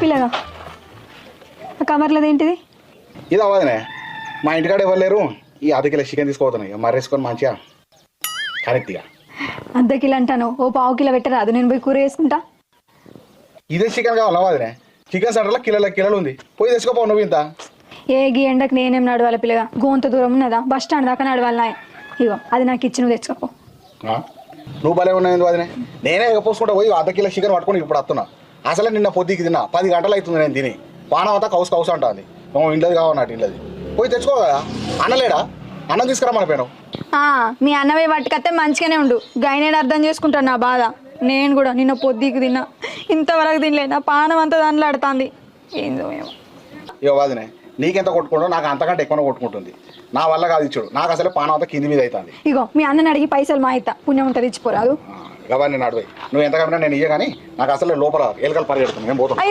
పిల్లగా ఆ కవర్లది ఏంటిది? ఇది అవ్వదనే మా ఇంటికాడ ఎవరు లేరు. ఈ అర్ధ కిలో చికెన్ తీసుకోపోతున్నాయి మర్రేసుకొని మంచిగా కరెక్ట్గా. అర్ధ కిలో అంటాను, ఓ పావు కిలో పెట్టరా, అది నేను పోయి కూర వేసుకుంటా. ఇదే చికెన్ కావాలి అవ్వదనే. చికెన్ సెంటర్లో కిలోలు ఉంది, పోయి తెచ్చుకోపోవు నువ్వు ఇంత. ఏ గీ ఎండకు నేనేం నడవాలి పిల్లగా, గోంత దూరం ఉన్నదా, బస్ స్టాండ్ దాకా నడవాలి నాయ. ఇగో అది నాకు ఇచ్చి నువ్వు తెచ్చుకోపో. నువ్వు భలే ఉన్నావు వదినే. నేనే పోసుకుంటా పోయి అర్ధ కిలో చికెన్ పట్టుకొని ఇప్పుడు వస్తున్నా. అసలే నిన్న పొద్దుకి తిన్నా 10 గంటలు అవుతుంది నేను తిని. పానం అంతా కౌసు అంటుంది. ఇంట్లోది కావన్నట్టు ఇంట్లోది పోయి తెచ్చుకో కదా. అన్నలేడా? అన్నం తీసుకురామనిపోయాను. మీ అన్నవే పట్టుకత్తే మంచిగానే ఉండు, గైనేడు అర్థం చేసుకుంటాను నా బాధ. నేను కూడా నిన్న పొద్దుకి తిన్నా, ఇంతవరకు తినలే, నా పానం అంతా దాంట్లో ఆడుతుంది. ఏందో ఏమో. ఇక వదినే నీకెంత కొట్టుకుంటావు, నాకు అంతకంటే ఎక్కువ కొట్టుకుంటుంది. నా వల్ల కాదు ఇచ్చాడు, నాకు అసలే పానం అంతా కింది మీద అవుతుంది. ఇగో మీ అన్నని అడిగి పైసలు మా ఇస్తా, పుణ్యం ఉంటుంది ఇచ్చిపోరాదు. ఇవన్నీ నడువే. నువ్వు ఎంత కమ్మినా నేను ఇయ్య కానీ నాకు అసలే లోపల ఎలుకలు పరిగెడుతున్నాను. నేను పోతాను.